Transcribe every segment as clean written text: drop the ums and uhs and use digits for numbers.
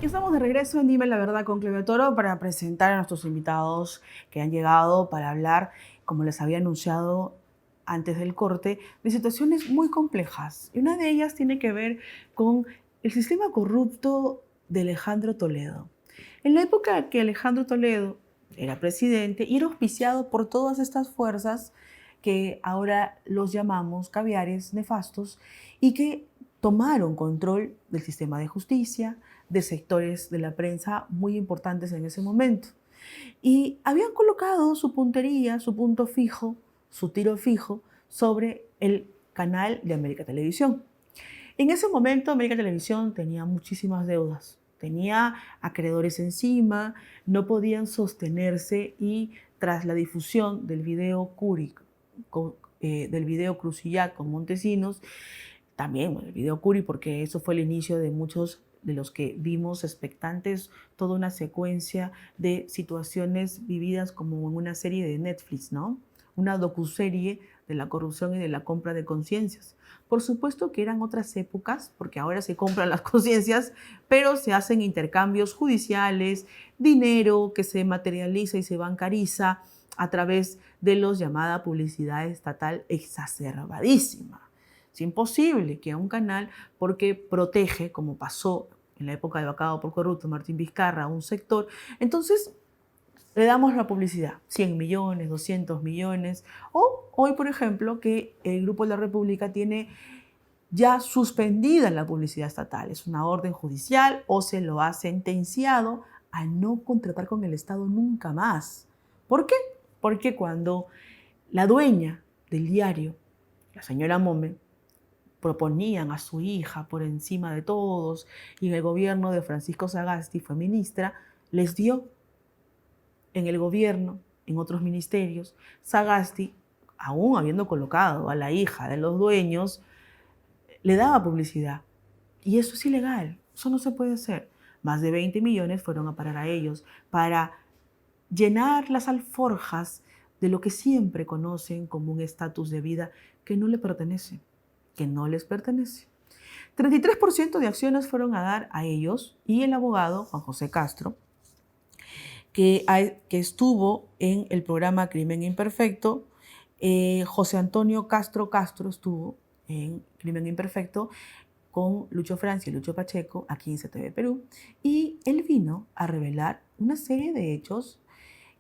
Estamos de regreso en Dime la Verdad con Cleve Toro para presentar a nuestros invitados que han llegado para hablar, como les había anunciado antes del corte, de situaciones muy complejas. Y una de ellas tiene que ver con el sistema corrupto de Alejandro Toledo. En la época que Alejandro Toledo era presidente y era auspiciado por todas estas fuerzas que ahora los llamamos caviares nefastos y que tomaron control del sistema de justicia, de sectores de la prensa muy importantes en ese momento. Y habían colocado su puntería, su punto fijo, su tiro fijo sobre el canal de América Televisión. En ese momento América Televisión tenía muchísimas deudas, tenía acreedores encima, no podían sostenerse y tras la difusión del video Curi, del video Crucillac con Montesinos, también el video Curi, porque eso fue el inicio de muchos de los que vimos expectantes, toda una secuencia de situaciones vividas como en una serie de Netflix, ¿no? Una docuserie de la corrupción y de la compra de conciencias. Por supuesto que eran otras épocas, porque ahora se compran las conciencias, pero se hacen intercambios judiciales, dinero que se materializa y se bancariza a través de los llamada publicidad estatal exacerbadísima. Es imposible que a un canal, porque protege, como pasó en la época de Vacado por Corrupto, Martín Vizcarra, a un sector, entonces le damos la publicidad, 100 millones, 200 millones, o hoy, por ejemplo, que el Grupo de la República tiene ya suspendida la publicidad estatal, es una orden judicial o se lo ha sentenciado a no contratar con el Estado nunca más. ¿Por qué? Porque cuando la dueña del diario, la señora Mome, proponían a su hija por encima de todos y en el gobierno de Francisco Sagasti fue ministra, les dio en el gobierno, en otros ministerios. Sagasti, aún habiendo colocado a la hija de los dueños, le daba publicidad. Y eso es ilegal, eso no se puede hacer. Más de 20 millones fueron a parar a ellos para llenar las alforjas de lo que siempre conocen como un estatus de vida que no le pertenece, que no les pertenece. 33% de acciones fueron a dar a ellos y el abogado Juan José Castro, que estuvo en el programa Crimen Imperfecto, José Antonio Castro estuvo en Crimen Imperfecto con Lucho Francia y Lucho Pacheco aquí en CTV Perú, y él vino a revelar una serie de hechos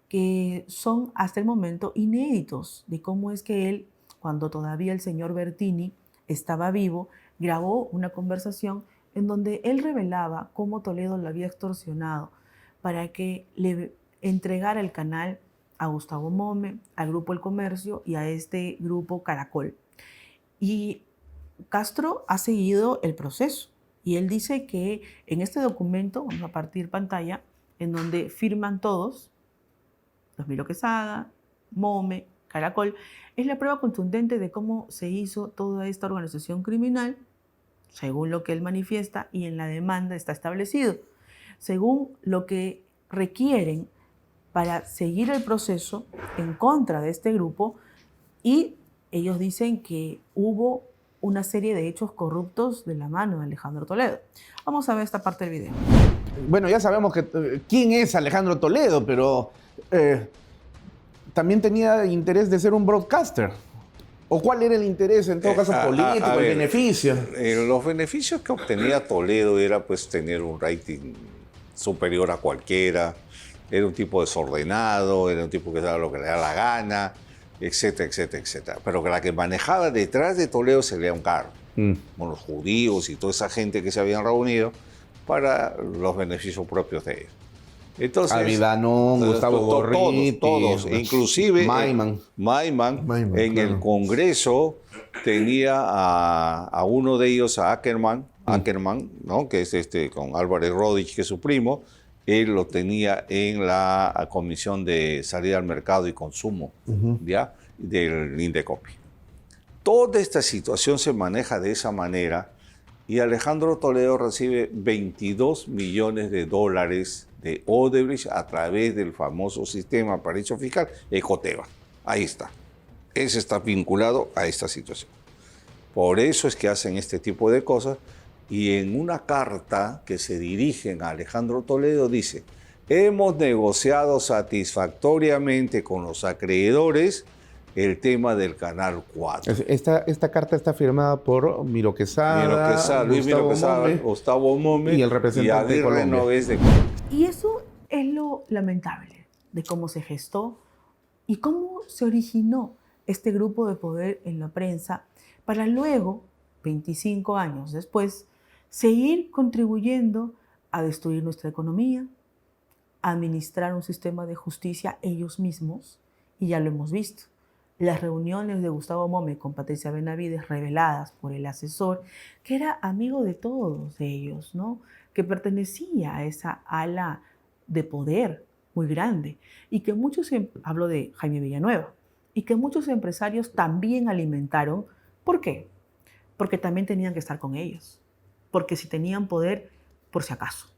que son hasta el momento inéditos de cómo es que él, cuando todavía el señor Bertini estaba vivo, grabó una conversación en donde él revelaba cómo Toledo lo había extorsionado para que le entregara el canal a Gustavo Mome, al Grupo El Comercio y a este grupo Caracol. Y Castro ha seguido el proceso y él dice que en este documento, vamos a partir pantalla, en donde firman todos, Milo Quesada, Mome, Caracol, es la prueba contundente de cómo se hizo toda esta organización criminal, según lo que él manifiesta y en la demanda está establecido, según lo que requieren para seguir el proceso en contra de este grupo, y ellos dicen que hubo una serie de hechos corruptos de la mano de Alejandro Toledo. Vamos a ver esta parte del video. Bueno, ya sabemos quién es Alejandro Toledo, pero también tenía interés de ser un broadcaster. ¿O cuál era el interés, en todo caso, político, el beneficio? Los beneficios que obtenía Toledo era pues tener un rating superior a cualquiera, era un tipo desordenado, era un tipo que daba lo que le da la gana, etcétera, etcétera, etcétera. Pero que la que manejaba detrás de Toledo se leía un carro, con los judíos y toda esa gente que se habían reunido para los beneficios propios de ellos. Entonces, Avidanón, Gustavo Gorriti, todos, inclusive Maiman en el Congreso tenía a uno de ellos, a Ackerman, ¿no? Que es con Álvarez Rodríguez, que es su primo. Él lo tenía en la Comisión de Salida al Mercado y Consumo, ¿ya? Del Indecopi. Toda esta situación se maneja de esa manera y Alejandro Toledo recibe 22 millones de dólares de Odebrecht a través del famoso sistema paraíso fiscal, Ecoteva. Ahí está. Ese está vinculado a esta situación. Por eso es que hacen este tipo de cosas, y en una carta que se dirigen a Alejandro Toledo dice: hemos negociado satisfactoriamente con los acreedores el tema del Canal 4. Esta carta está firmada por Miro Quesada, Luis Miro Quesada, Gustavo Mome y el representante de Colombia. Noves de Y eso es lo lamentable de cómo se gestó y cómo se originó este grupo de poder en la prensa para luego, 25 años después, seguir contribuyendo a destruir nuestra economía, a administrar un sistema de justicia ellos mismos, y ya lo hemos visto. Las reuniones de Gustavo Mome con Patricia Benavides reveladas por el asesor, que era amigo de todos ellos, ¿no? Que pertenecía a esa ala de poder muy grande y que muchos, hablo de Jaime Villanueva, y que muchos empresarios también alimentaron. ¿Por qué? Porque también tenían que estar con ellos, porque si tenían poder, por si acaso,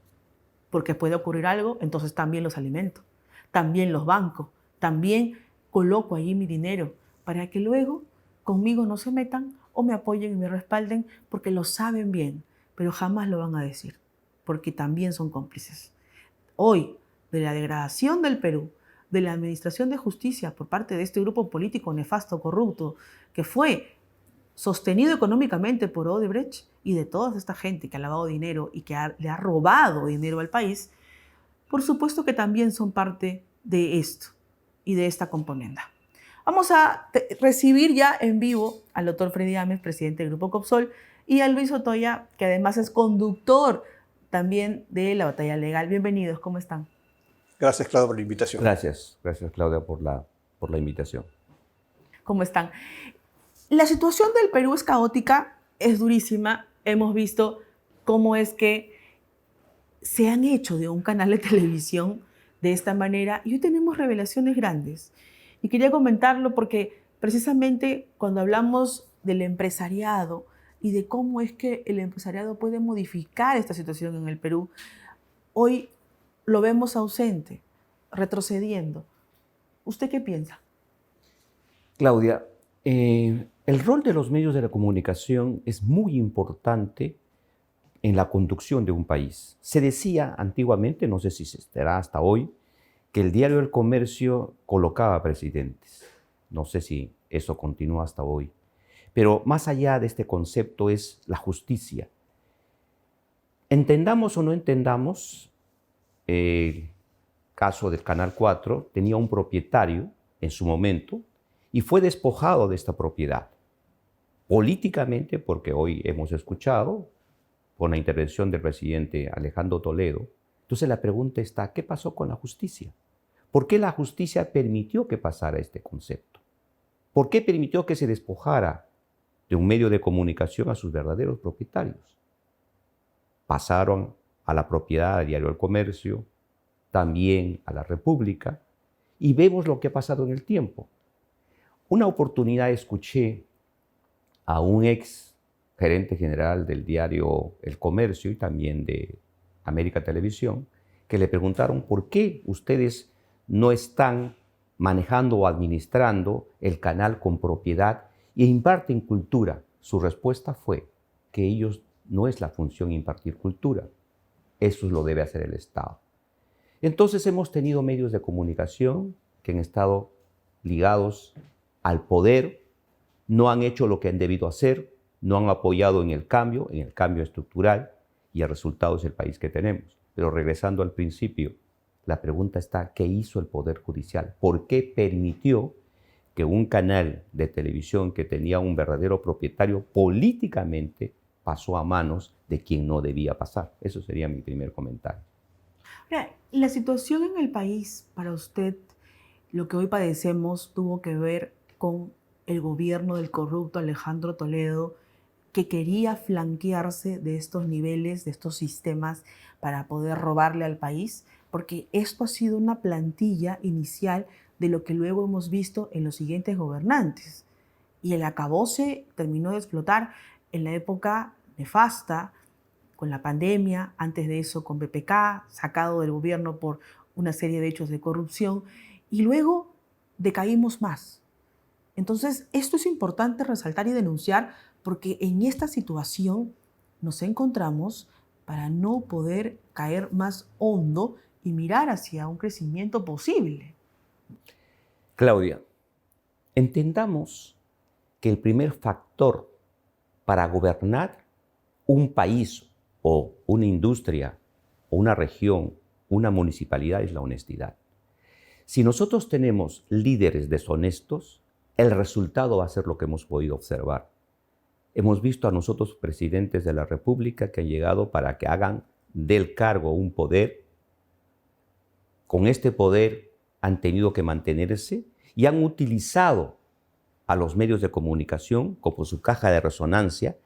porque puede ocurrir algo, entonces también los alimento, también los banco, también coloco allí mi dinero para que luego conmigo no se metan o me apoyen y me respalden porque lo saben bien, pero jamás lo van a decir, porque también son cómplices. Hoy, de la degradación del Perú, de la administración de justicia por parte de este grupo político nefasto, corrupto, que fue sostenido económicamente por Odebrecht y de toda esta gente que ha lavado dinero y que le ha robado dinero al país, por supuesto que también son parte de esto y de esta componenda. Vamos a recibir ya en vivo al doctor Freddy Ames, presidente del Grupo Copsol, y a Luis Otoya, que además es conductor también de la batalla legal. Bienvenidos, ¿cómo están? Gracias, Claudia, por la invitación. Gracias, Claudia, por la invitación. ¿Cómo están? La situación del Perú es caótica, es durísima. Hemos visto cómo es que se han hecho de un canal de televisión de esta manera y hoy tenemos revelaciones grandes. Y quería comentarlo porque precisamente cuando hablamos del empresariado y de cómo es que el empresariado puede modificar esta situación en el Perú, hoy lo vemos ausente, retrocediendo. ¿Usted qué piensa? Claudia, el rol de los medios de la comunicación es muy importante en la conducción de un país. Se decía antiguamente, no sé si se estará hasta hoy, que el diario El Comercio colocaba presidentes. No sé si eso continúa hasta hoy. Pero más allá de este concepto es la justicia. Entendamos o no entendamos, el caso del Canal 4 tenía un propietario en su momento y fue despojado de esta propiedad. Políticamente, porque hoy hemos escuchado con la intervención del presidente Alejandro Toledo. Entonces la pregunta está, ¿qué pasó con la justicia? ¿Por qué la justicia permitió que pasara este concepto? ¿Por qué permitió que se despojara de un medio de comunicación a sus verdaderos propietarios? Pasaron a la propiedad del diario El Comercio, también a la República, y vemos lo que ha pasado en el tiempo. Una oportunidad escuché a un ex gerente general del diario El Comercio y también de América Televisión, que le preguntaron por qué ustedes no están manejando o administrando el canal con propiedad e imparten cultura. Su respuesta fue que ellos no es la función impartir cultura, eso lo debe hacer el Estado. Entonces hemos tenido medios de comunicación que han estado ligados al poder, no han hecho lo que han debido hacer, no han apoyado en el cambio estructural, y el resultado es el país que tenemos. Pero regresando al principio, la pregunta está, ¿qué hizo el Poder Judicial? ¿Por qué permitió que un canal de televisión que tenía un verdadero propietario políticamente pasó a manos de quien no debía pasar? Eso sería mi primer comentario. La situación en el país, para usted, lo que hoy padecemos, tuvo que ver con el gobierno del corrupto Alejandro Toledo, que quería flanquearse de estos niveles, de estos sistemas, para poder robarle al país, porque esto ha sido una plantilla inicial de lo que luego hemos visto en los siguientes gobernantes. Y el acabose terminó de explotar en la época nefasta, con la pandemia, antes de eso con BPK, sacado del gobierno por una serie de hechos de corrupción, y luego decaímos más. Entonces, esto es importante resaltar y denunciar porque en esta situación nos encontramos para no poder caer más hondo y mirar hacia un crecimiento posible? Claudia, entendamos que el primer factor para gobernar un país o una industria o una región, una municipalidad es la honestidad. Si nosotros tenemos líderes deshonestos, el resultado va a ser lo que hemos podido observar. Hemos visto a nosotros presidentes de la República que han llegado para que hagan del cargo un poder. Con este poder han tenido que mantenerse y han utilizado a los medios de comunicación como su caja de resonancia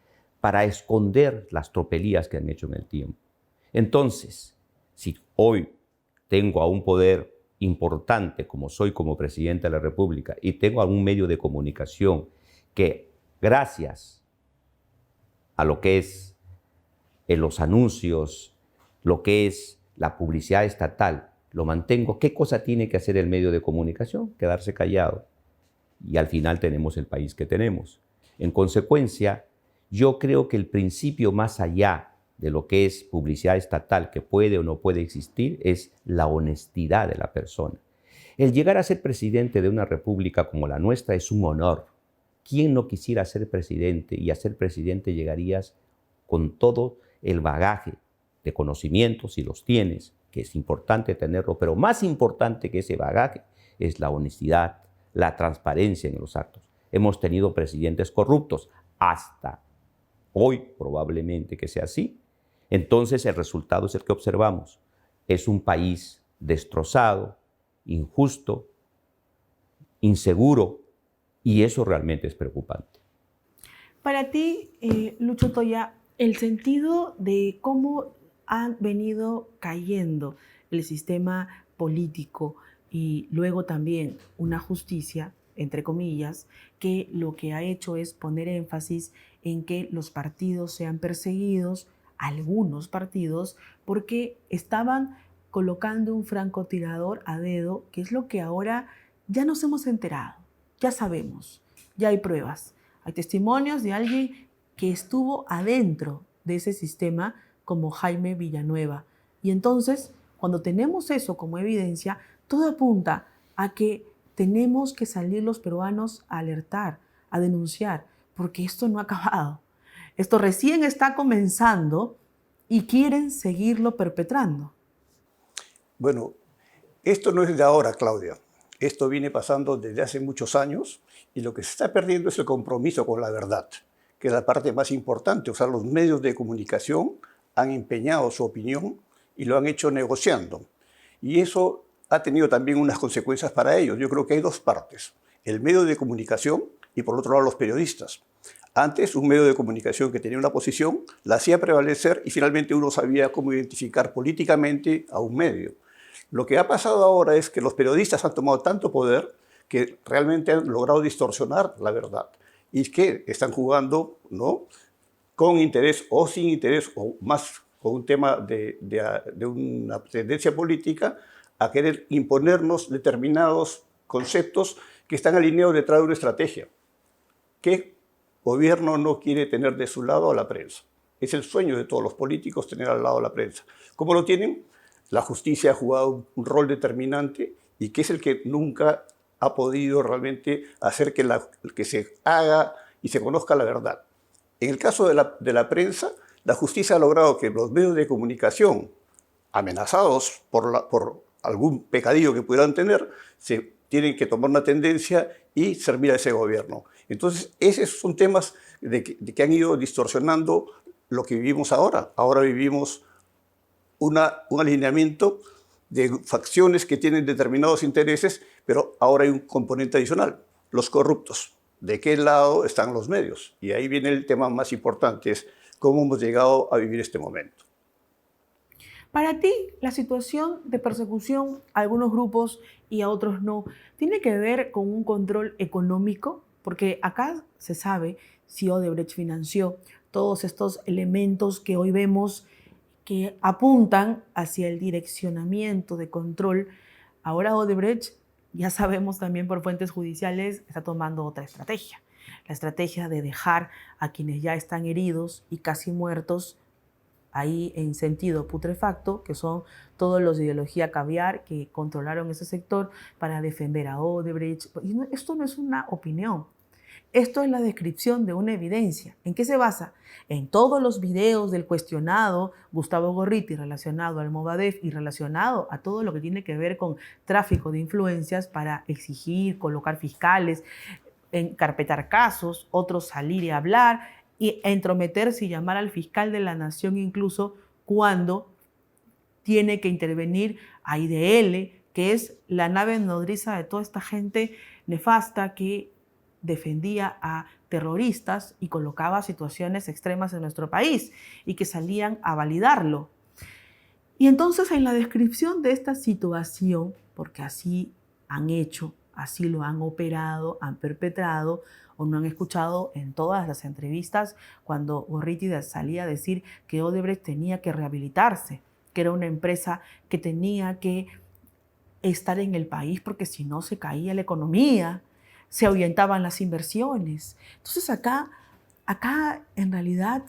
para esconder las tropelías que han hecho en el tiempo. Entonces, si hoy tengo a un poder importante como soy como presidente de la República y tengo a un medio de comunicación que gracias a lo que es en los anuncios, lo que es la publicidad estatal, lo mantengo, ¿qué cosa tiene que hacer el medio de comunicación? Quedarse callado. Y al final tenemos el país que tenemos. En consecuencia, yo creo que el principio más allá de lo que es publicidad estatal, que puede o no puede existir, es la honestidad de la persona. El llegar a ser presidente de una república como la nuestra es un honor. ¿Quién no quisiera ser presidente? Y a ser presidente llegarías con todo el bagaje de conocimientos, si los tienes, que es importante tenerlo, pero más importante que ese bagaje es la honestidad, la transparencia en los actos. Hemos tenido presidentes corruptos, hasta hoy probablemente que sea así. Entonces el resultado es el que observamos. Es un país destrozado, injusto, inseguro, y eso realmente es preocupante. Para ti, Lucho Toya, el sentido de cómo ha venido cayendo el sistema político y luego también una justicia, entre comillas, que lo que ha hecho es poner énfasis en que los partidos sean perseguidos, algunos partidos, porque estaban colocando un francotirador a dedo, que es lo que ahora ya nos hemos enterado, ya sabemos, ya hay pruebas, hay testimonios de alguien que estuvo adentro de ese sistema como Jaime Villanueva. Y entonces, cuando tenemos eso como evidencia, todo apunta a que tenemos que salir los peruanos a alertar, a denunciar, porque esto no ha acabado. Esto recién está comenzando y quieren seguirlo perpetrando. Bueno, esto no es de ahora, Claudia. Esto viene pasando desde hace muchos años y lo que se está perdiendo es el compromiso con la verdad, que es la parte más importante. O sea, los medios de comunicación han empeñado su opinión y lo han hecho negociando. Y eso ha tenido también unas consecuencias para ellos. Yo creo que hay dos partes. El medio de comunicación y por otro lado los periodistas. Antes, un medio de comunicación que tenía una posición la hacía prevalecer y finalmente uno sabía cómo identificar políticamente a un medio. Lo que ha pasado ahora es que los periodistas han tomado tanto poder que realmente han logrado distorsionar la verdad y que están jugando, ¿no?, con interés o sin interés o más con un tema de una tendencia política a querer imponernos determinados conceptos que están alineados detrás de una estrategia. ¿Qué gobierno no quiere tener de su lado a la prensa? Es el sueño de todos los políticos tener al lado a la prensa. ¿Cómo lo tienen? La justicia ha jugado un rol determinante y que es el que nunca ha podido realmente hacer que se haga y se conozca la verdad. En el caso de la prensa, la justicia ha logrado que los medios de comunicación, amenazados por algún pecadillo que pudieran tener, se tienen que tomar una tendencia y servir a ese gobierno. Entonces, esos son temas de que han ido distorsionando lo que vivimos ahora. Ahora vivimos un alineamiento de facciones que tienen determinados intereses, pero ahora hay un componente adicional, los corruptos. ¿De qué lado están los medios? Y ahí viene el tema más importante, es cómo hemos llegado a vivir este momento. Para ti, la situación de persecución a algunos grupos y a otros no, ¿tiene que ver con un control económico? Porque acá se sabe si Odebrecht financió todos estos elementos que hoy vemos que apuntan hacia el direccionamiento de control. Ahora Odebrecht, ya sabemos también por fuentes judiciales, está tomando otra estrategia. La estrategia de dejar a quienes ya están heridos y casi muertos ahí en sentido putrefacto, que son todos los de ideología caviar que controlaron ese sector para defender a Odebrecht. Y esto no es una opinión. Esto es la descripción de una evidencia. ¿En qué se basa? En todos los videos del cuestionado Gustavo Gorriti relacionado al Movadef y relacionado a todo lo que tiene que ver con tráfico de influencias para exigir, colocar fiscales, encarpetar casos, otros salir y hablar y entrometerse y llamar al fiscal de la nación incluso cuando tiene que intervenir a IDL, que es la nave nodriza de toda esta gente nefasta que defendía a terroristas y colocaba situaciones extremas en nuestro país y que salían a validarlo. Y entonces en la descripción de esta situación, porque así han hecho, así lo han operado, han perpetrado, o no han escuchado en todas las entrevistas cuando Gorriti salía a decir que Odebrecht tenía que rehabilitarse, que era una empresa que tenía que estar en el país porque si no se caía la economía, se ahuyentaban las inversiones. Entonces acá en realidad,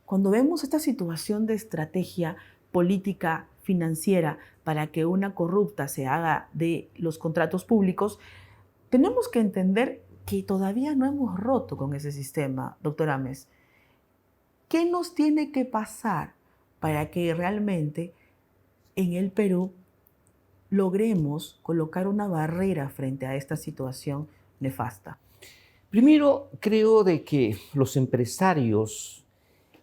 cuando vemos esta situación de estrategia política financiera para que una corrupta se haga de los contratos públicos, tenemos que entender que todavía no hemos roto con ese sistema, doctor Ames. ¿Qué nos tiene que pasar para que realmente en el Perú logremos colocar una barrera frente a esta situación nefasta? Primero, creo de que los empresarios,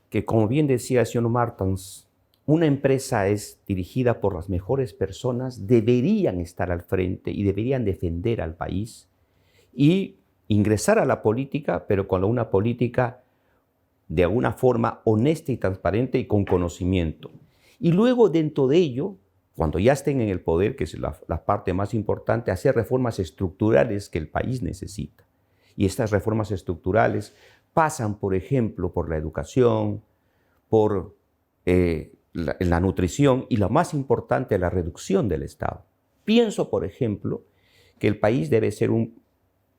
que como bien decía el señor Martens, una empresa es dirigida por las mejores personas, deberían estar al frente y deberían defender al país y ingresar a la política, pero con una política de alguna forma honesta y transparente y con conocimiento. Y luego dentro de ello, cuando ya estén en el poder, que es la parte más importante, hacer reformas estructurales que el país necesita. Y estas reformas estructurales pasan, por ejemplo, por la educación, por la nutrición y lo más importante, la reducción del Estado. Pienso, por ejemplo, que el país debe ser un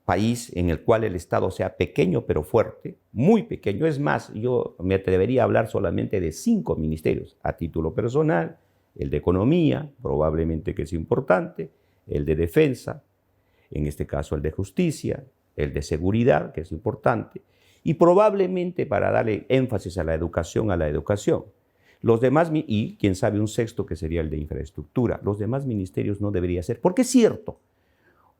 país en el cual el Estado sea pequeño pero fuerte, muy pequeño. Es más, yo me atrevería a hablar solamente de 5 ministerios a título personal: el de Economía, probablemente que es importante, el de Defensa, en este caso el de Justicia, el de Seguridad, que es importante, y probablemente para darle énfasis a la educación. Los demás, y quién sabe un sexto que sería el de Infraestructura. Los demás ministerios no debería ser, porque es cierto,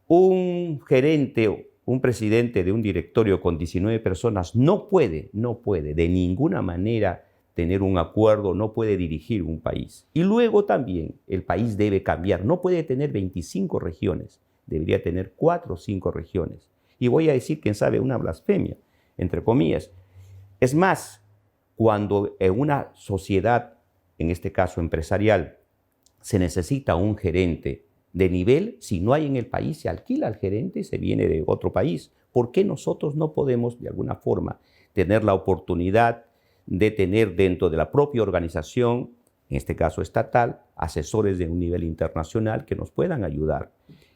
un gerente, un presidente de un directorio con 19 personas no puede de ninguna manera tener un acuerdo, no puede dirigir un país. Y luego también el país debe cambiar, no puede tener 25 regiones, debería tener 4 o 5 regiones. Y voy a decir, quién sabe, una blasfemia, entre comillas. Es más, cuando en una sociedad, en este caso empresarial, se necesita un gerente de nivel, si no hay en el país, se alquila al gerente y se viene de otro país. ¿Por qué nosotros no podemos, de alguna forma, tener la oportunidad de tener dentro de la propia organización, en este caso estatal, asesores de un nivel internacional que nos puedan ayudar?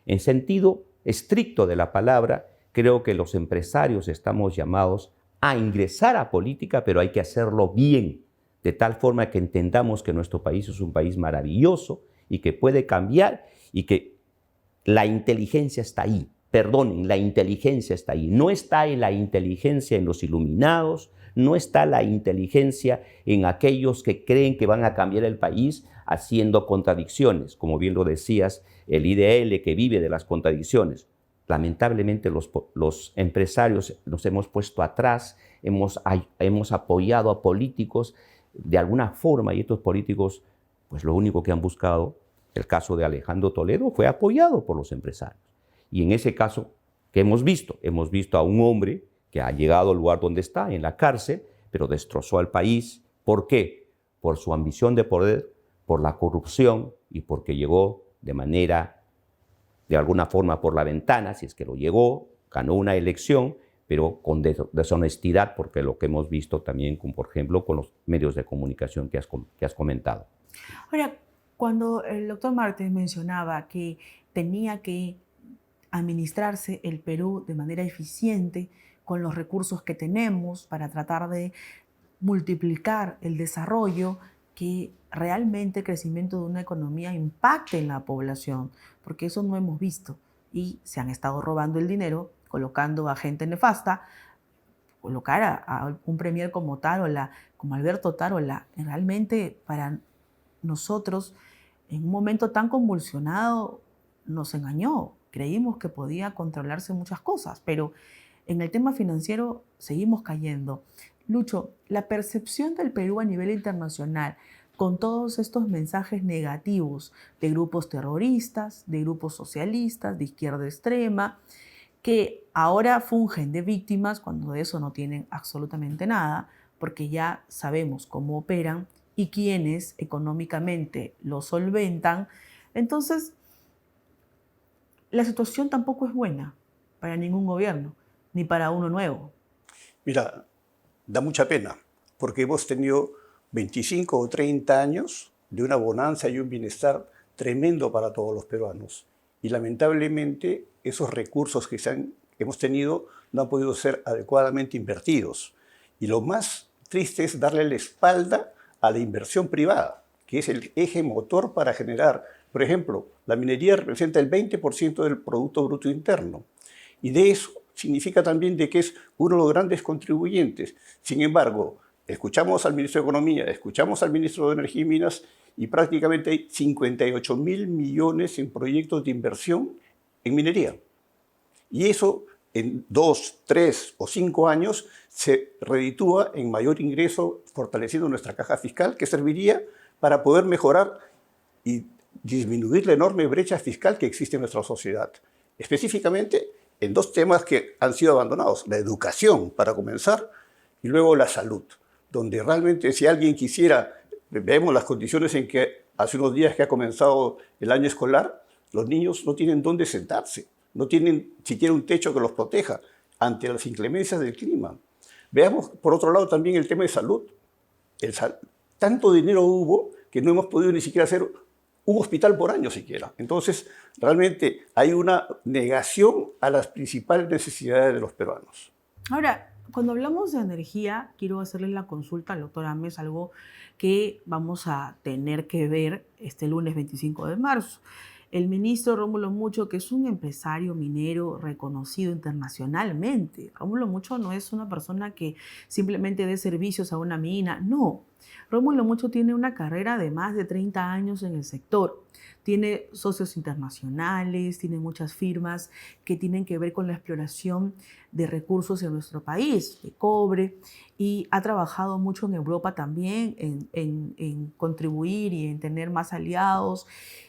En sentido estricto de la palabra, creo que los empresarios estamos llamados a ingresar a política, pero hay que hacerlo bien, de tal forma que entendamos que nuestro país es un país maravilloso y que puede cambiar y que la inteligencia está ahí. Perdonen, la inteligencia está ahí. No está en la inteligencia en los iluminados, no está la inteligencia en aquellos que creen que van a cambiar el país haciendo contradicciones. Como bien lo decías, el IDL que vive de las contradicciones. Lamentablemente los empresarios nos hemos puesto atrás, hemos apoyado a políticos de alguna forma y estos políticos, pues lo único que han buscado, el caso de Alejandro Toledo, fue apoyado por los empresarios. Y en ese caso, ¿qué hemos visto? Hemos visto a un hombre que ha llegado al lugar donde está, en la cárcel, pero destrozó al país. ¿Por qué? Por su ambición de poder, por la corrupción y porque llegó de alguna forma por la ventana, si es que lo llegó, ganó una elección, pero con deshonestidad, porque lo que hemos visto también, por ejemplo, con los medios de comunicación que has comentado. Ahora, cuando el doctor Martens mencionaba que tenía que administrarse el Perú de manera eficiente, con los recursos que tenemos para tratar de multiplicar el desarrollo, que realmente el crecimiento de una economía impacte en la población, porque eso no hemos visto. Y se han estado robando el dinero, colocando a gente nefasta, colocar a un premier como Tarola, como Alberto Tarola, realmente para nosotros, en un momento tan convulsionado, nos engañó. Creímos que podía controlarse muchas cosas, pero en el tema financiero seguimos cayendo. Lucho, la percepción del Perú a nivel internacional, con todos estos mensajes negativos de grupos terroristas, de grupos socialistas, de izquierda extrema, que ahora fungen de víctimas cuando de eso no tienen absolutamente nada, porque ya sabemos cómo operan y quiénes económicamente lo solventan. Entonces, la situación tampoco es buena para ningún gobierno, ni para uno nuevo. Mira, da mucha pena, porque hemos tenido 25 o 30 años de una bonanza y un bienestar tremendo para todos los peruanos. Y lamentablemente esos recursos que hemos tenido no han podido ser adecuadamente invertidos. Y lo más triste es darle la espalda a la inversión privada, que es el eje motor para generar. Por ejemplo, la minería representa el 20% del Producto Bruto Interno. Y de eso significa también de que es uno de los grandes contribuyentes. Sin embargo, escuchamos al ministro de Economía, escuchamos al ministro de Energía y Minas y prácticamente hay 58.000 millones en proyectos de inversión en minería. Y eso en 2, 3 o 5 años se reditúa en mayor ingreso, fortaleciendo nuestra caja fiscal, que serviría para poder mejorar y disminuir la enorme brecha fiscal que existe en nuestra sociedad. Específicamente en 2 temas que han sido abandonados: la educación, para comenzar, y luego la salud, donde realmente si alguien quisiera, vemos las condiciones en que hace unos días que ha comenzado el año escolar, los niños no tienen dónde sentarse, no tienen siquiera un techo que los proteja ante las inclemencias del clima. Veamos, por otro lado, también el tema de salud. Tanto dinero hubo que no hemos podido ni siquiera hacer un hospital por año siquiera. Entonces, realmente hay una negación a las principales necesidades de los peruanos. Ahora, cuando hablamos de energía, quiero hacerle la consulta al doctor Ames, algo que vamos a tener que ver este lunes 25 de marzo. El ministro Rómulo Mucho, que es un empresario minero reconocido internacionalmente. Rómulo Mucho no es una persona que simplemente dé servicios a una mina, no. Rómulo Mucho tiene una carrera de más de 30 años en el sector. Tiene socios internacionales, tiene muchas firmas que tienen que ver con la exploración de recursos en nuestro país, de cobre, y ha trabajado mucho en Europa también en contribuir y en tener más aliados,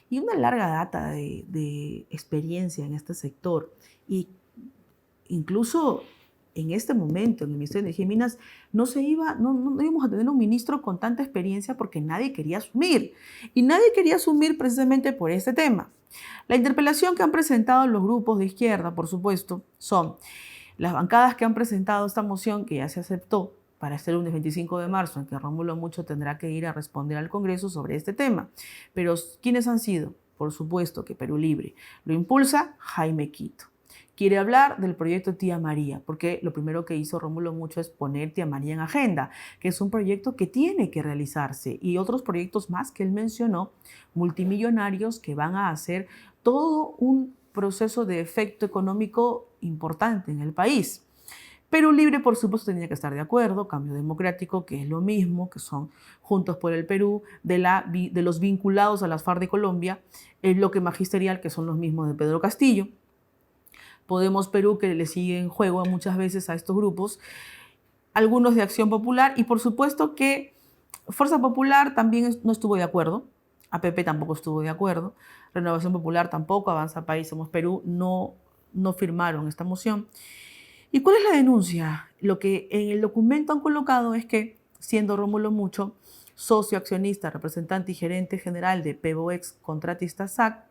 y una larga data de experiencia en este sector. Y incluso en este momento, en el Ministerio de Energía y Minas, no íbamos a tener un ministro con tanta experiencia porque nadie quería asumir. Y nadie quería asumir precisamente por este tema. La interpelación que han presentado los grupos de izquierda, por supuesto, son las bancadas que han presentado esta moción, que ya se aceptó para este lunes 25 de marzo, en que Rómulo Mucho tendrá que ir a responder al Congreso sobre este tema. Pero, ¿quiénes han sido? Por supuesto que Perú Libre. Lo impulsa Jaime Quito. Quiere hablar del proyecto Tía María, porque lo primero que hizo Rómulo Mucho es poner Tía María en agenda, que es un proyecto que tiene que realizarse, y otros proyectos más que él mencionó, multimillonarios, que van a hacer todo un proceso de efecto económico importante en el país. Perú Libre, por supuesto, tenía que estar de acuerdo. Cambio Democrático, que es lo mismo, que son Juntos por el Perú, de los vinculados a las FARC de Colombia, el bloque magisterial, que son los mismos de Pedro Castillo. Podemos Perú, que le siguen juego muchas veces a estos grupos, algunos de Acción Popular, y por supuesto que Fuerza Popular también no estuvo de acuerdo, APP tampoco estuvo de acuerdo, Renovación Popular tampoco, Avanza País, Somos Perú, no firmaron esta moción. ¿Y cuál es la denuncia? Lo que en el documento han colocado es que, siendo Rómulo Mucho socio accionista, representante y gerente general de PEVOEX Contratista SAC,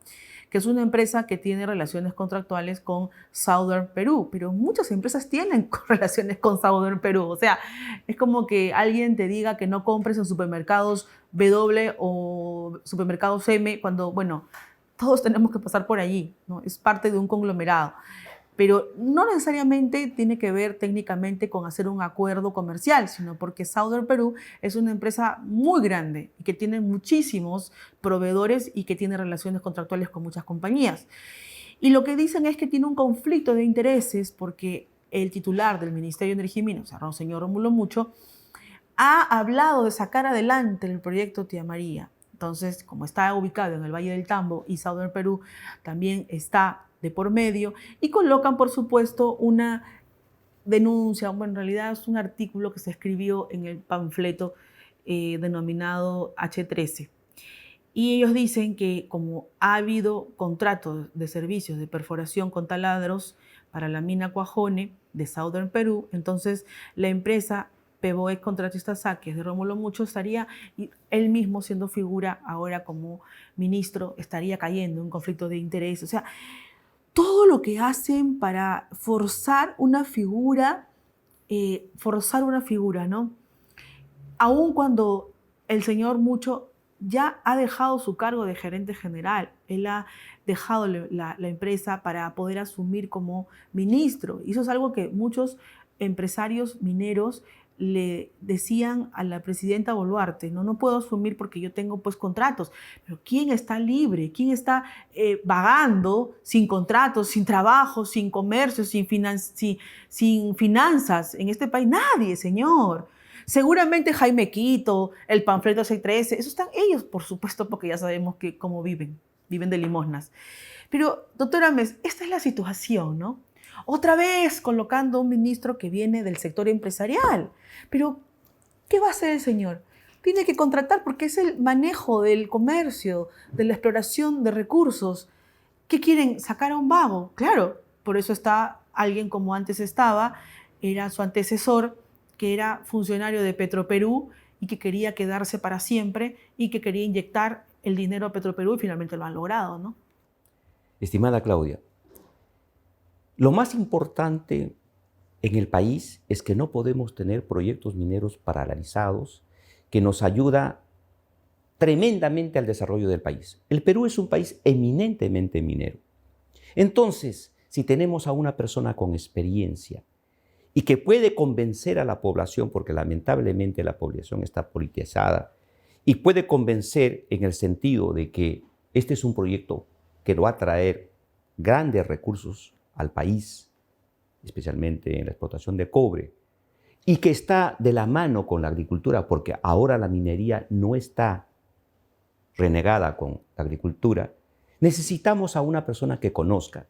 que es una empresa que tiene relaciones contractuales con Southern Perú, pero muchas empresas tienen relaciones con Southern Perú. O sea, es como que alguien te diga que no compres en supermercados W o supermercados M, cuando, bueno, todos tenemos que pasar por allí, ¿no? Es parte de un conglomerado. Pero no necesariamente tiene que ver técnicamente con hacer un acuerdo comercial, sino porque Southern Peru es una empresa muy grande y que tiene muchísimos proveedores y que tiene relaciones contractuales con muchas compañías. Y lo que dicen es que tiene un conflicto de intereses porque el titular del Ministerio de Energía y Minas, el señor Rómulo Mucho, ha hablado de sacar adelante el proyecto Tía María. Entonces, como está ubicado en el Valle del Tambo y Southern Peru también está de por medio, y colocan, por supuesto, una denuncia, bueno, en realidad es un artículo que se escribió en el panfleto denominado H13. Y ellos dicen que como ha habido contratos de servicios de perforación con taladros para la mina Cuajone de Southern Perú, entonces la empresa Peboec Contratista Saques de Rómulo Mucho estaría, él mismo siendo figura ahora como ministro, estaría cayendo en un conflicto de interés. O sea, todo lo que hacen para forzar una figura, ¿no? Aun cuando el señor Mucho ya ha dejado su cargo de gerente general, él ha dejado la empresa para poder asumir como ministro. Y eso es algo que muchos empresarios mineros le decían a la presidenta Boluarte, no puedo asumir porque yo tengo pues contratos, pero ¿quién está libre? ¿Quién está vagando sin contratos, sin trabajo, sin comercio, sin finanzas en este país? Nadie, señor. Seguramente Jaime Quito, el panfleto C13, esos están ellos, por supuesto, porque ya sabemos que cómo viven de limosnas. Pero, doctora Mes, esta es la situación, ¿no? Otra vez colocando un ministro que viene del sector empresarial. Pero, ¿qué va a hacer el señor? Tiene que contratar porque es el manejo del comercio, de la exploración de recursos. ¿Qué quieren? ¿Sacar a un vago? Claro, por eso está alguien como antes estaba, era su antecesor, que era funcionario de Petroperú y que quería quedarse para siempre y que quería inyectar el dinero a Petroperú y finalmente lo han logrado, ¿no? Estimada Claudia, lo más importante en el país es que no podemos tener proyectos mineros paralizados que nos ayuda tremendamente al desarrollo del país. El Perú es un país eminentemente minero. Entonces, si tenemos a una persona con experiencia y que puede convencer a la población, porque lamentablemente la población está politizada, y puede convencer en el sentido de que este es un proyecto que va a traer grandes recursos al país, especialmente en la explotación de cobre, y que está de la mano con la agricultura, porque ahora la minería no está renegada con la agricultura, necesitamos a una persona que conozca.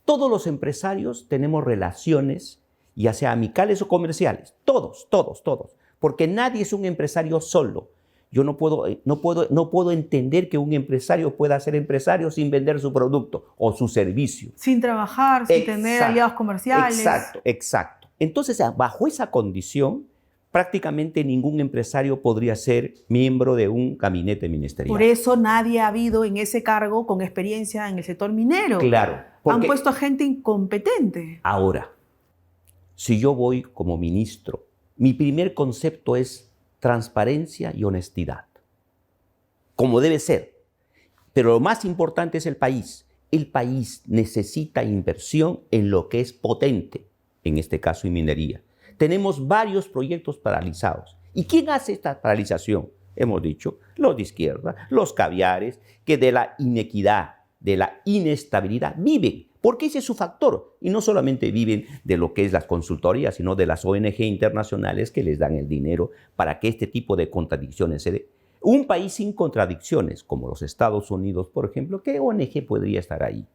Todos los empresarios tenemos relaciones, ya sea amicales o comerciales, todos, porque nadie es un empresario solo. Yo no puedo entender que un empresario pueda ser empresario sin vender su producto o su servicio. Sin trabajar, sin tener aliados comerciales. Exacto. Entonces, bajo esa condición, prácticamente ningún empresario podría ser miembro de un gabinete ministerial. Por eso nadie ha habido en ese cargo con experiencia en el sector minero. Claro. Han puesto a gente incompetente. Ahora, si yo voy como ministro, mi primer concepto es transparencia y honestidad, como debe ser. Pero lo más importante es el país. El país necesita inversión en lo que es potente, en este caso en minería. Tenemos varios proyectos paralizados. ¿Y quién hace esta paralización? Hemos dicho, los de izquierda, los caviares, que de la inequidad, de la inestabilidad viven, porque ese es su factor. Y no solamente viven de lo que es las consultorías, sino de las ONG internacionales que les dan el dinero para que este tipo de contradicciones se dé. Un país sin contradicciones, como los Estados Unidos, por ejemplo, ¿qué ONG podría estar ahí?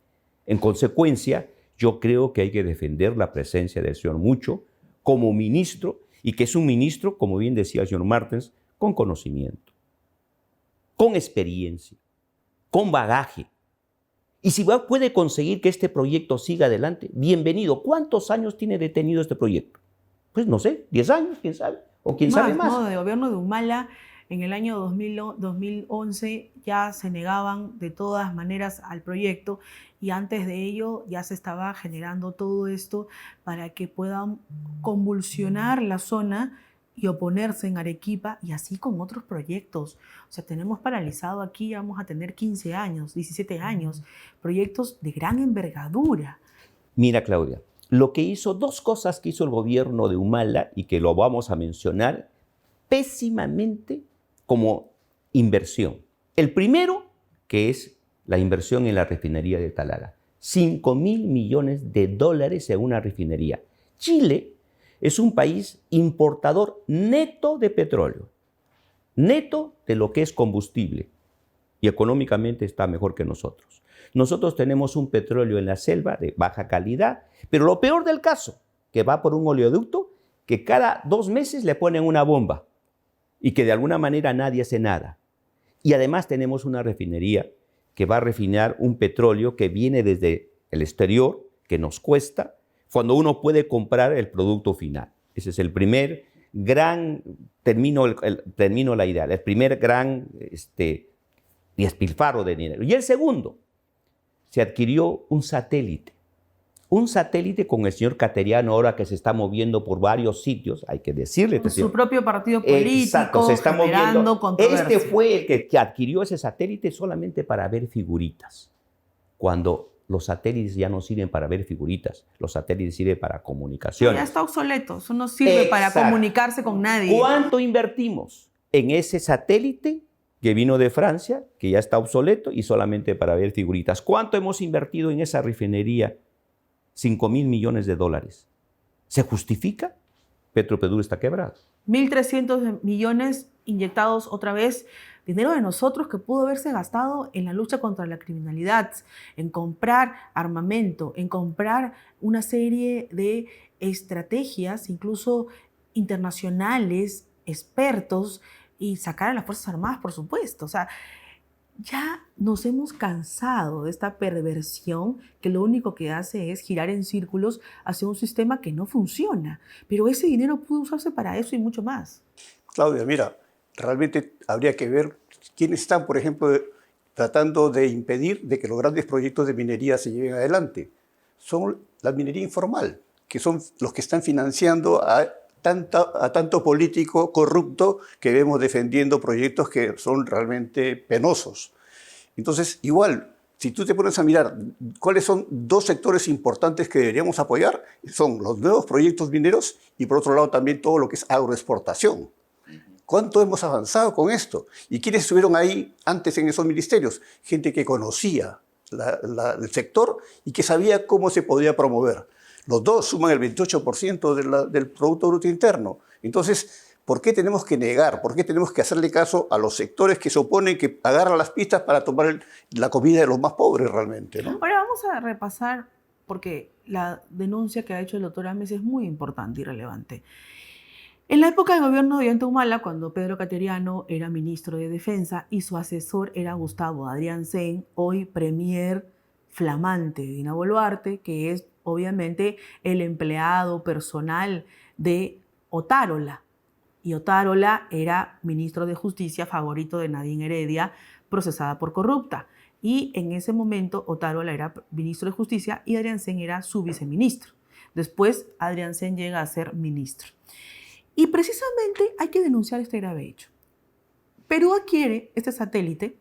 En consecuencia, yo creo que hay que defender la presencia del señor Mucho como ministro, y que es un ministro, como bien decía el señor Martens, con conocimiento, con experiencia, con bagaje. Y si puede conseguir que este proyecto siga adelante, bienvenido. ¿Cuántos años tiene detenido este proyecto? Pues no sé, 10 años, quién sabe, o quién sabe más. No, de gobierno de Humala, en el año 2011 ya se negaban de todas maneras al proyecto y antes de ello ya se estaba generando todo esto para que puedan convulsionar la zona y oponerse en Arequipa y así con otros proyectos. O sea, tenemos paralizado aquí, ya vamos a tener 15 años, 17 años, proyectos de gran envergadura. Mira, Claudia, lo que hizo, dos cosas que hizo el gobierno de Humala y que lo vamos a mencionar pésimamente como inversión. El primero, que es la inversión en la refinería de Talaga. 5.000 millones de dólares en una refinería. Chile es un país importador neto de petróleo, neto de lo que es combustible, y económicamente está mejor que nosotros. Nosotros tenemos un petróleo en la selva de baja calidad, pero lo peor del caso, que va por un oleoducto que cada 2 meses le ponen una bomba y que de alguna manera nadie hace nada. Y además tenemos una refinería que va a refinar un petróleo que viene desde el exterior, que nos cuesta, cuando uno puede comprar el producto final. Ese es el primer gran, termino la idea, el primer gran despilfarro de dinero. Y el segundo, se adquirió un satélite con el señor Cateriano, ahora que se está moviendo por varios sitios, hay que decirle. Con su propio partido político, exacto, se está moviendo. Controversia. Este fue el que adquirió ese satélite solamente para ver figuritas. Cuando los satélites ya no sirven para ver figuritas, los satélites sirven para comunicaciones. Ya está obsoleto, eso no sirve para comunicarse con nadie. ¿Cuánto invertimos en ese satélite que vino de Francia, que ya está obsoleto y solamente para ver figuritas? ¿Cuánto hemos invertido en esa refinería? 5.000 millones de dólares. ¿Se justifica? Petroperú está quebrado. 1.300 millones inyectados otra vez, dinero de nosotros que pudo haberse gastado en la lucha contra la criminalidad, en comprar armamento, en comprar una serie de estrategias, incluso internacionales, expertos, y sacar a las Fuerzas Armadas, por supuesto. O sea, ya nos hemos cansado de esta perversión que lo único que hace es girar en círculos hacia un sistema que no funciona. Pero ese dinero pudo usarse para eso y mucho más. Claudia, mira, realmente habría que ver quiénes están, por ejemplo, tratando de impedir de que los grandes proyectos de minería se lleven adelante. Son la minería informal, que son los que están financiando a tanto político corrupto que vemos defendiendo proyectos que son realmente penosos. Entonces, igual, si tú te pones a mirar cuáles son 2 sectores importantes que deberíamos apoyar, son los nuevos proyectos mineros y por otro lado también todo lo que es agroexportación. ¿Cuánto hemos avanzado con esto? ¿Y quiénes estuvieron ahí antes en esos ministerios? Gente que conocía el sector y que sabía cómo se podía promover. Los dos suman el 28% del Producto Bruto Interno. Entonces, ¿por qué tenemos que negar? ¿Por qué tenemos que hacerle caso a los sectores que se oponen, que agarran las pistas para tomar la comida de los más pobres realmente, ¿no? Ahora vamos a repasar, porque la denuncia que ha hecho el doctor Ames es muy importante y relevante. En la época del gobierno de Ollanta Humala, cuando Pedro Cateriano era ministro de Defensa y su asesor era Gustavo Adrián Sen, hoy premier flamante de Dina Boluarte, que es obviamente el empleado personal de Otárola. Y Otárola era ministro de Justicia favorito de Nadine Heredia, procesada por corrupta. Y en ese momento Otárola era ministro de Justicia y Adrián Sen era su viceministro. Después Adrián Sen llega a ser ministro. Y precisamente hay que denunciar este grave hecho. Perú adquiere este satélite,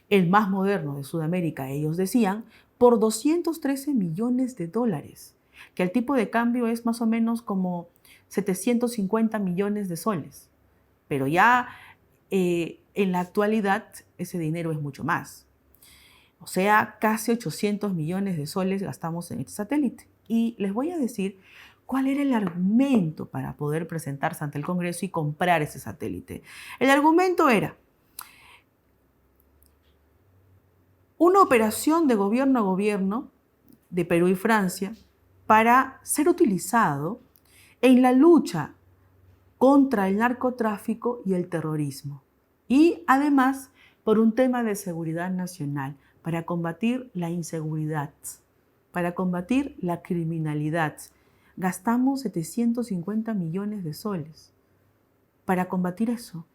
el más moderno de Sudamérica, ellos decían, por 213 millones de dólares, que el tipo de cambio es más o menos como 750 millones de soles. Pero ya en la actualidad ese dinero es mucho más. O sea, casi 800 millones de soles gastamos en este satélite. Y les voy a decir cuál era el argumento para poder presentarse ante el Congreso y comprar ese satélite. El argumento era una operación de gobierno a gobierno de Perú y Francia para ser utilizado en la lucha contra el narcotráfico y el terrorismo. Y además por un tema de seguridad nacional, para combatir la inseguridad, para combatir la criminalidad. Gastamos 750 millones de soles para combatir eso.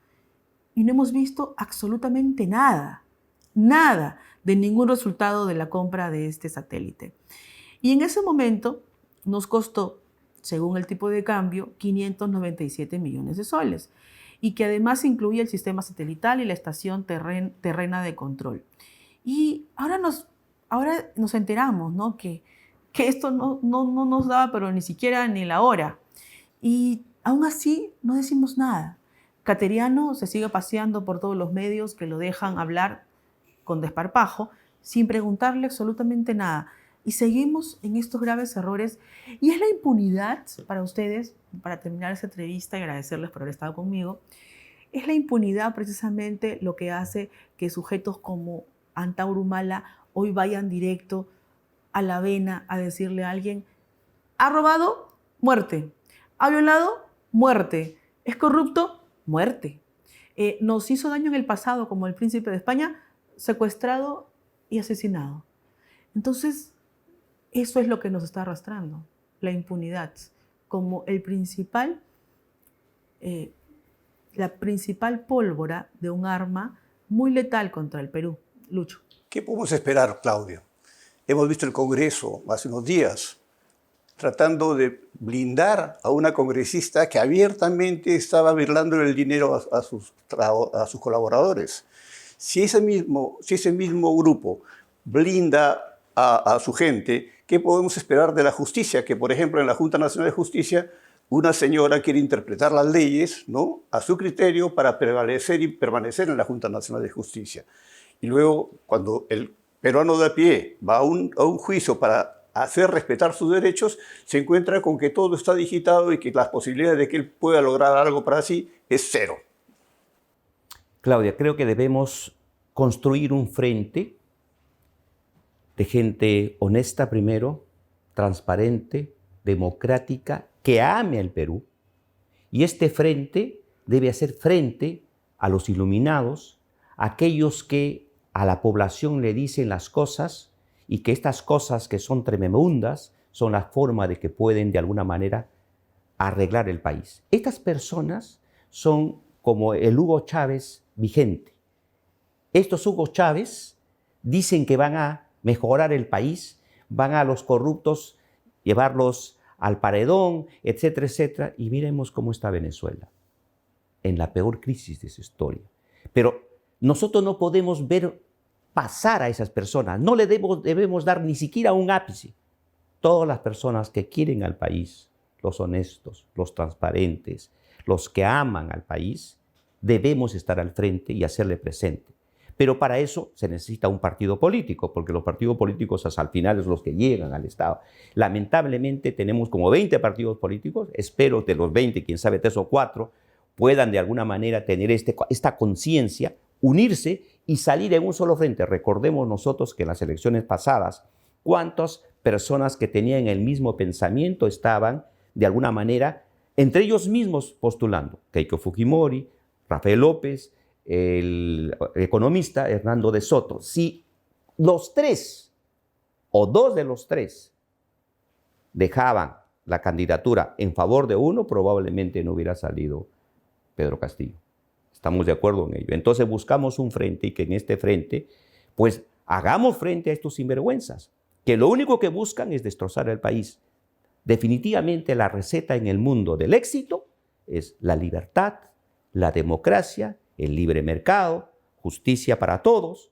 Y no hemos visto absolutamente nada de ningún resultado de la compra de este satélite. Y en ese momento nos costó, según el tipo de cambio, 597 millones de soles. Y que además incluía el sistema satelital y la estación terrena de control. Y ahora nos enteramos, ¿no?, que que esto no nos daba, pero ni siquiera ni la hora. Y aún así no decimos nada. Cateriano se sigue paseando por todos los medios que lo dejan hablar con desparpajo, sin preguntarle absolutamente nada. Y seguimos en estos graves errores. Y es la impunidad para ustedes, para terminar esta entrevista y agradecerles por haber estado conmigo, es la impunidad precisamente lo que hace que sujetos como Antauro Humala hoy vayan directo a la vena a decirle a alguien: ha robado, muerte; ha violado, muerte; es corrupto, muerte. Nos hizo daño en el pasado, como el príncipe de España, secuestrado y asesinado. Entonces, eso es lo que nos está arrastrando, la impunidad, como la principal pólvora de un arma muy letal contra el Perú. Lucho. ¿Qué podemos esperar, Claudia? Hemos visto el Congreso hace unos días tratando de blindar a una congresista que abiertamente estaba birlando el dinero a sus colaboradores. Si ese mismo grupo blinda a su gente, ¿qué podemos esperar de la justicia? Que, por ejemplo, en la Junta Nacional de Justicia, una señora quiere interpretar las leyes, ¿no?, a su criterio para prevalecer y permanecer en la Junta Nacional de Justicia. Y luego, cuando el peruano de a pie va a un juicio para hacer respetar sus derechos, se encuentra con que todo está digitado y que las posibilidades de que él pueda lograr algo para sí es cero. Claudia, creo que debemos construir un frente de gente honesta primero, transparente, democrática, que ame al Perú. Y este frente debe hacer frente a los iluminados, a aquellos que a la población le dicen las cosas y que estas cosas que son tremendas son la forma de que pueden de alguna manera arreglar el país. Estas personas son como el Hugo Chávez vigente. Estos Hugo Chávez dicen que van a mejorar el país, van a los corruptos llevarlos al paredón, etcétera, etcétera. Y miremos cómo está Venezuela, en la peor crisis de su historia. Pero nosotros no podemos ver pasar a esas personas, no le debemos dar ni siquiera un ápice. Todas las personas que quieren al país, los honestos, los transparentes, los que aman al país, debemos estar al frente y hacerle presente. Pero para eso se necesita un partido político, porque los partidos políticos al final es los que llegan al Estado. Lamentablemente tenemos como 20 partidos políticos, espero de los 20, quién sabe 3 o 4, puedan de alguna manera tener esta conciencia, unirse y salir en un solo frente. Recordemos nosotros que en las elecciones pasadas, cuántas personas que tenían el mismo pensamiento estaban de alguna manera entre ellos mismos postulando. Keiko Fujimori, Rafael López, el economista Hernando de Soto. Si los tres o dos de los tres dejaban la candidatura en favor de uno, probablemente no hubiera salido Pedro Castillo. Estamos de acuerdo en ello. Entonces buscamos un frente y que en este frente, pues hagamos frente a estos sinvergüenzas, que lo único que buscan es destrozar el país. Definitivamente la receta en el mundo del éxito es la libertad, la democracia, el libre mercado, justicia para todos.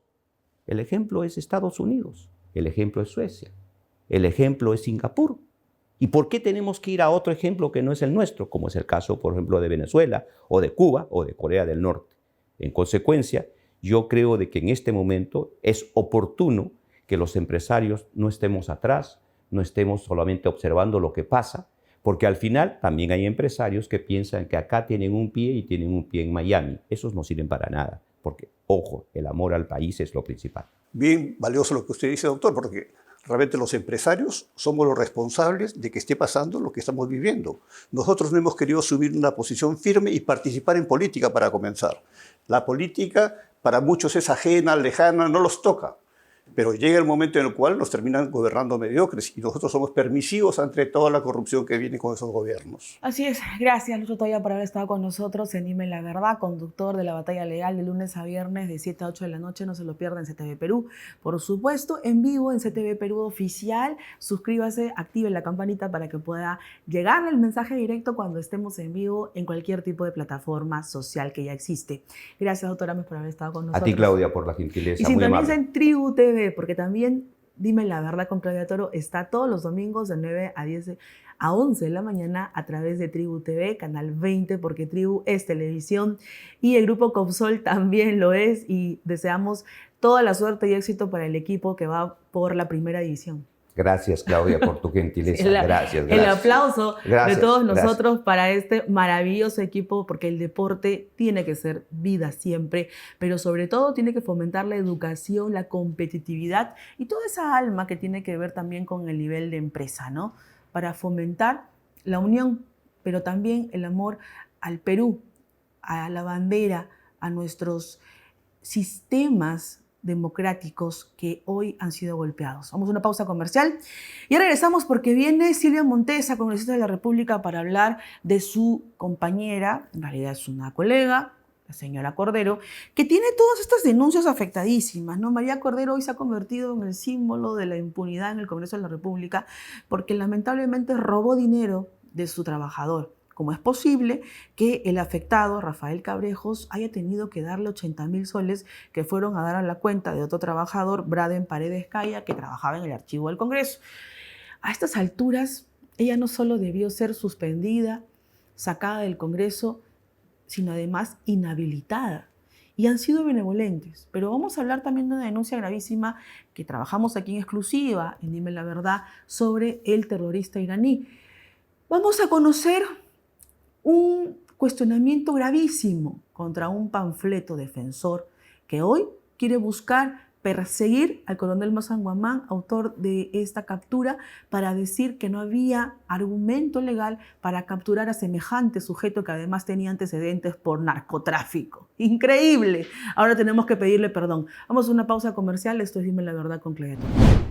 El ejemplo es Estados Unidos, el ejemplo es Suecia, el ejemplo es Singapur. ¿Y por qué tenemos que ir a otro ejemplo que no es el nuestro, como es el caso, por ejemplo, de Venezuela, o de Cuba, o de Corea del Norte? En consecuencia, yo creo de que en este momento es oportuno que los empresarios no estemos atrás, no estemos solamente observando lo que pasa, porque al final también hay empresarios que piensan que acá tienen un pie y tienen un pie en Miami. Esos no sirven para nada, porque, ojo, el amor al país es lo principal. Bien valioso lo que usted dice, doctor, porque realmente los empresarios somos los responsables de que esté pasando lo que estamos viviendo. Nosotros no hemos querido subir una posición firme y participar en política para comenzar. La política para muchos es ajena, lejana, no los toca. Pero llega el momento en el cual nos terminan gobernando mediocres y nosotros somos permisivos ante toda la corrupción que viene con esos gobiernos. Así es. Gracias, Lucho Toya, por haber estado con nosotros en Dime la Verdad, conductor de la Batalla Legal de lunes a viernes de 7 a 8 de la noche. No se lo pierdan en CTV Perú. Por supuesto, en vivo en CTV Perú Oficial. Suscríbase, active la campanita para que pueda llegarle el mensaje directo cuando estemos en vivo en cualquier tipo de plataforma social que ya existe. Gracias, doctora Ames, por haber estado con nosotros. A ti, Claudia, por la gentileza. Y sintoniza en Tribu TV, porque también Dime la Verdad con Claudia Toro está todos los domingos de 9 a 11 de la mañana a través de Tribu TV, canal 20, porque Tribu es televisión y el Grupo Copsol también lo es, y deseamos toda la suerte y éxito para el equipo que va por la primera división. Gracias, Claudia, por tu gentileza. Gracias. El aplauso de todos nosotros gracias. para este maravilloso equipo, porque el deporte tiene que ser vida siempre, pero sobre todo tiene que fomentar la educación, la competitividad y toda esa alma que tiene que ver también con el nivel de empresa, ¿no? Para fomentar la unión, pero también el amor al Perú, a la bandera, a nuestros sistemas democráticos que hoy han sido golpeados. Vamos a una pausa comercial y regresamos porque viene Silvia Montesa, congresista de la República, para hablar de su compañera, en realidad es una colega, la señora Cordero, que tiene todas estas denuncias afectadísimas, ¿no? María Cordero hoy se ha convertido en el símbolo de la impunidad en el Congreso de la República porque lamentablemente robó dinero de su trabajador. ¿Cómo es posible que el afectado, Rafael Cabrejos, haya tenido que darle 80.000 soles que fueron a dar a la cuenta de otro trabajador, Braden Paredes Caya, que trabajaba en el archivo del Congreso? A estas alturas, ella no solo debió ser suspendida, sacada del Congreso, sino además inhabilitada. Y han sido benevolentes. Pero vamos a hablar también de una denuncia gravísima que trabajamos aquí en exclusiva, en Dime la Verdad, sobre el terrorista iraní. Vamos a conocer un cuestionamiento gravísimo contra un panfleto defensor que hoy quiere buscar perseguir al coronel Mazanguamán, autor de esta captura, para decir que no había argumento legal para capturar a semejante sujeto que además tenía antecedentes por narcotráfico. ¡Increíble! Ahora tenemos que pedirle perdón. Vamos a una pausa comercial. Esto es Dime la Verdad con Claudia Toro.